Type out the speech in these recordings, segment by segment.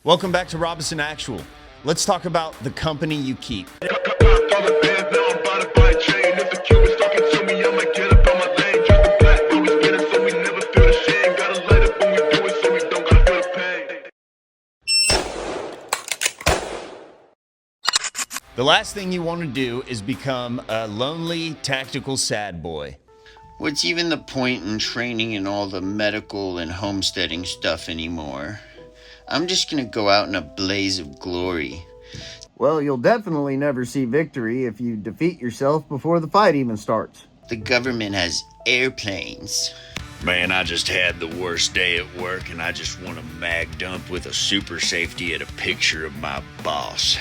Welcome back to Robinson Actual. Let's talk about the company you keep. The last thing you want to do is become a lonely, tactical sad boy. What's even the point in training in all the medical and homesteading stuff anymore? I'm just gonna go out in a blaze of glory. Well, you'll definitely never see victory if you defeat yourself before the fight even starts. The government has airplanes. Man, I just had the worst day at work and I just want to mag dump with a super safety at a picture of my boss.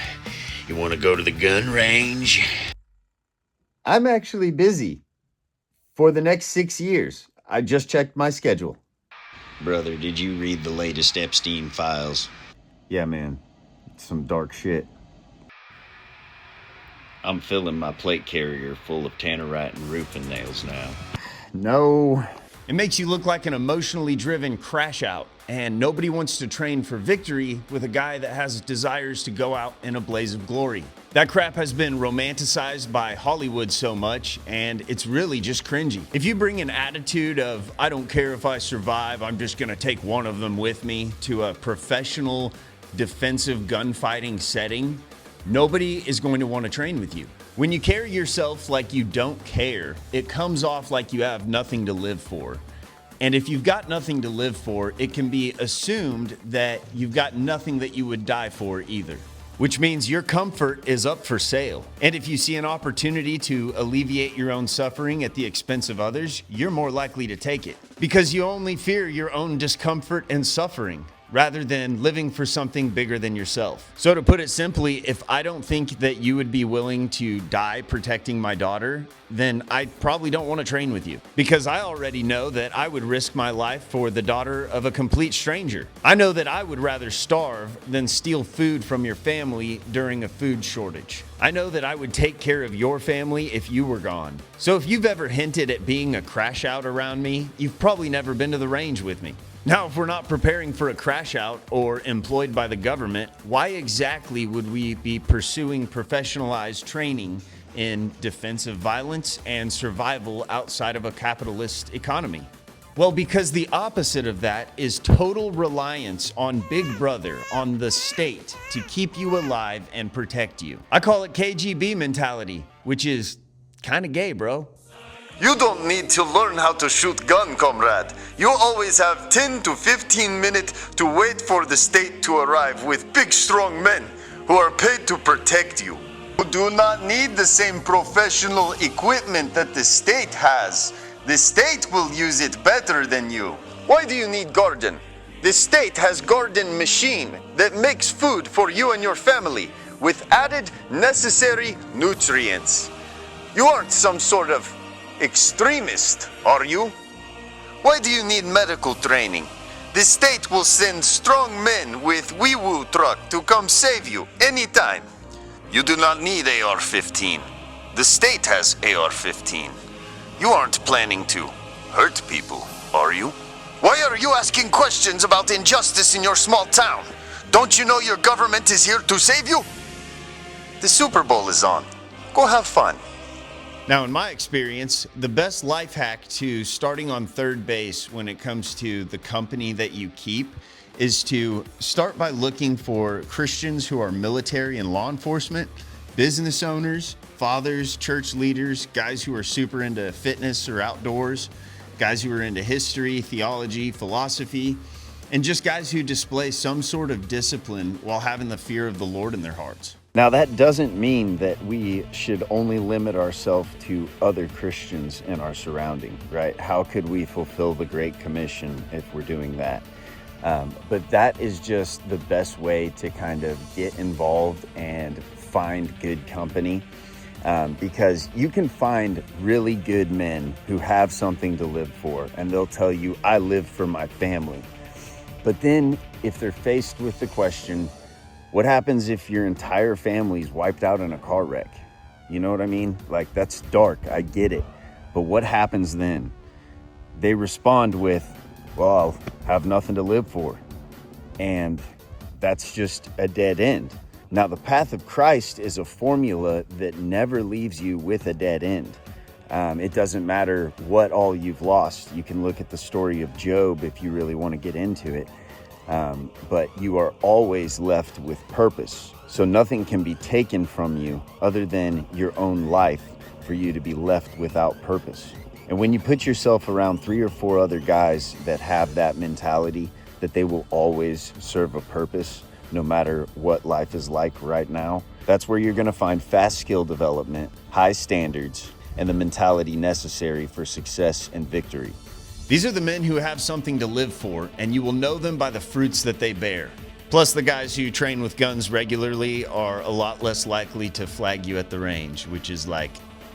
You want to go to the gun range? I'm actually busy for the next 6 years. I just checked my schedule. Brother, did you read the latest Epstein files? Yeah, man. It's some dark shit. I'm filling my plate carrier full of tannerite and roofing nails now. No. It makes you look like an emotionally driven crash out, and nobody wants to train for victory with a guy that has desires to go out in a blaze of glory. That crap has been romanticized by Hollywood so much, and it's really just cringy. If you bring an attitude of, I don't care if I survive, I'm just gonna take one of them with me, to a professional defensive gunfighting setting, nobody is going to want to train with you. When you carry yourself like you don't care, it comes off like you have nothing to live for. And if you've got nothing to live for, it can be assumed that you've got nothing that you would die for either, which means your comfort is up for sale. And if you see an opportunity to alleviate your own suffering at the expense of others, you're more likely to take it because you only fear your own discomfort and suffering, rather than living for something bigger than yourself. So to put it simply, if I don't think that you would be willing to die protecting my daughter, then I probably don't want to train with you because I already know that I would risk my life for the daughter of a complete stranger. I know that I would rather starve than steal food from your family during a food shortage. I know that I would take care of your family if you were gone. So if you've ever hinted at being a crash out around me, you've probably never been to the range with me. Now, if we're not preparing for a crash out or employed by the government, why exactly would we be pursuing professionalized training in defensive violence and survival outside of a capitalist economy? Well, because the opposite of that is total reliance on Big Brother, on the state, to keep you alive and protect you. I call it KGB mentality, which is kind of gay, bro. You don't need to learn how to shoot gun, comrade. You always have 10 to 15 minutes to wait for the state to arrive with big strong men who are paid to protect you. You do not need the same professional equipment that the state has. The state will use it better than you. Why do you need garden? The state has garden machine that makes food for you and your family with added necessary nutrients. You aren't some sort of extremist, are you? Why do you need medical training? The state will send strong men with wee-woo truck to come save you anytime. You do not need AR-15. The state has AR-15. You aren't planning to hurt people, are you? Why are you asking questions about injustice in your small town? Don't you know your government is here to save you? The Super Bowl is on. Go have fun. Now, in my experience, the best life hack to starting on third base when it comes to the company that you keep is to start by looking for Christians who are military and law enforcement, business owners, fathers, church leaders, guys who are super into fitness or outdoors, guys who are into history, theology, philosophy, and just guys who display some sort of discipline while having the fear of the Lord in their hearts. Now, that doesn't mean that we should only limit ourselves to other Christians in our surrounding, right? How could we fulfill the Great Commission if we're doing that? But that is just the best way to kind of get involved and find good company, because you can find really good men who have something to live for, and they'll tell you, I live for my family. But then if they're faced with the question, what happens if your entire family's wiped out in a car wreck? You know what I mean? Like, that's dark, I get it. But what happens then? They respond with, well, I'll have nothing to live for. And that's just a dead end. Now, the path of Christ is a formula that never leaves you with a dead end. It doesn't matter what all you've lost. You can look at the story of Job if you really want to get into it. But you are always left with purpose. So nothing can be taken from you other than your own life for you to be left without purpose. And when you put yourself around 3 or 4 other guys that have that mentality, that they will always serve a purpose, no matter what life is like right now, that's where you're going to find fast skill development, high standards, and the mentality necessary for success and victory. These are the men who have something to live for, and you will know them by the fruits that they bear. Plus, the guys who train with guns regularly are a lot less likely to flag you at the range, which is like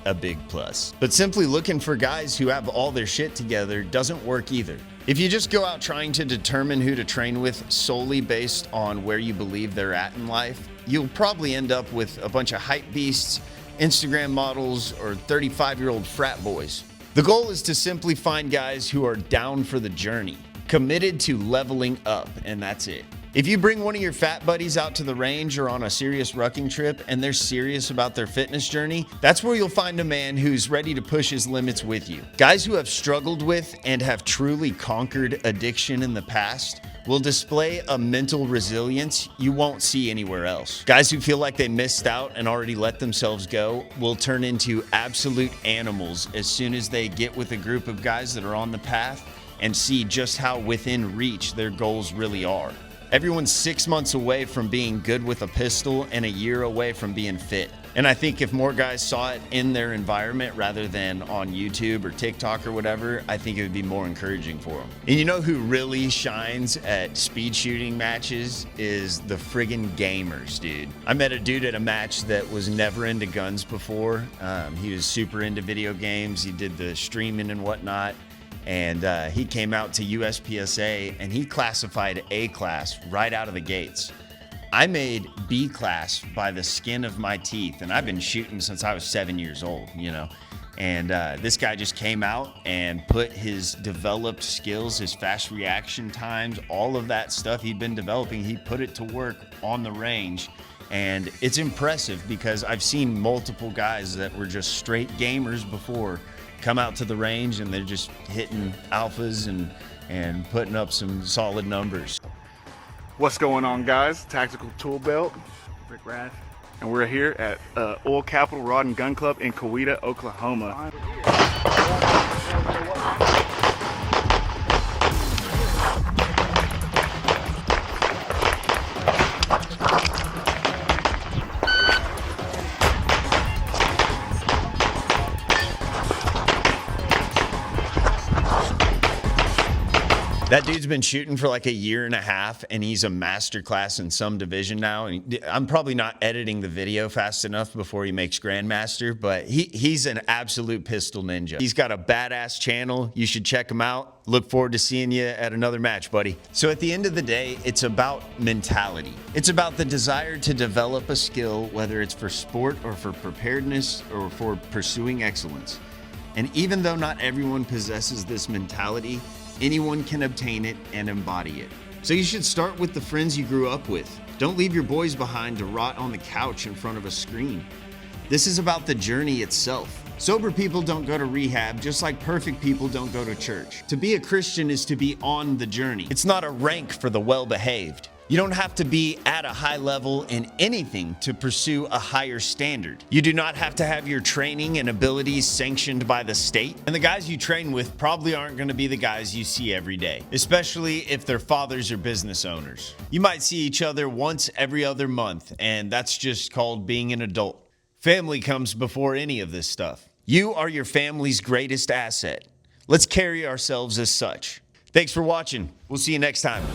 a big plus. But simply looking for guys who have all their shit together doesn't work either. If you just go out trying to determine who to train with solely based on where you believe they're at in life, you'll probably end up with a bunch of hype beasts, Instagram models, or 35-year-old frat boys. The goal is to simply find guys who are down for the journey, committed to leveling up, and that's it. If you bring one of your fat buddies out to the range or on a serious rucking trip and they're serious about their fitness journey, that's where you'll find a man who's ready to push his limits with you. Guys who have struggled with and have truly conquered addiction in the past will display a mental resilience you won't see anywhere else. Guys who feel like they missed out and already let themselves go will turn into absolute animals as soon as they get with a group of guys that are on the path and see just how within reach their goals really are. Everyone's 6 months away from being good with a pistol and a year away from being fit. And I think if more guys saw it in their environment rather than on YouTube or TikTok or whatever, I think it would be more encouraging for them. And you know who really shines at speed shooting matches is the friggin' gamers, dude. I met a dude at a match that was never into guns before. He was super into video games. He did the streaming and whatnot. And he came out to USPSA and he classified A class right out of the gates. I made B class by the skin of my teeth, and I've been shooting since I was 7 years old, you know. And this guy just came out and put his developed skills, his fast reaction times, all of that stuff he'd been developing, he put it to work on the range. And it's impressive because I've seen multiple guys that were just straight gamers before come out to the range and they're just hitting alphas and putting up some solid numbers. What's going on, guys? Tactical Tool Belt, Rick Rath, and we're here at Oil Capital Rod and Gun Club in Coweta, Oklahoma. That dude's been shooting for like a year and a half, and he's a master class in some division now. And I'm probably not editing the video fast enough before he makes Grandmaster, but he's an absolute pistol ninja. He's got a badass channel. You should check him out. Look forward to seeing you at another match, buddy. So at the end of the day, it's about mentality. It's about the desire to develop a skill, whether it's for sport or for preparedness or for pursuing excellence. And even though not everyone possesses this mentality, anyone can obtain it and embody it. So you should start with the friends you grew up with. Don't leave your boys behind to rot on the couch in front of a screen. This is about the journey itself. Sober people don't go to rehab, just like perfect people don't go to church. To be a Christian is to be on the journey. It's not a rank for the well-behaved. You don't have to be at a high level in anything to pursue a higher standard. You do not have to have your training and abilities sanctioned by the state. And the guys you train with probably aren't going to be the guys you see every day, especially if their fathers are business owners. You might see each other once every other month, and that's just called being an adult. Family comes before any of this stuff. You are your family's greatest asset. Let's carry ourselves as such. Thanks for watching. We'll see you next time.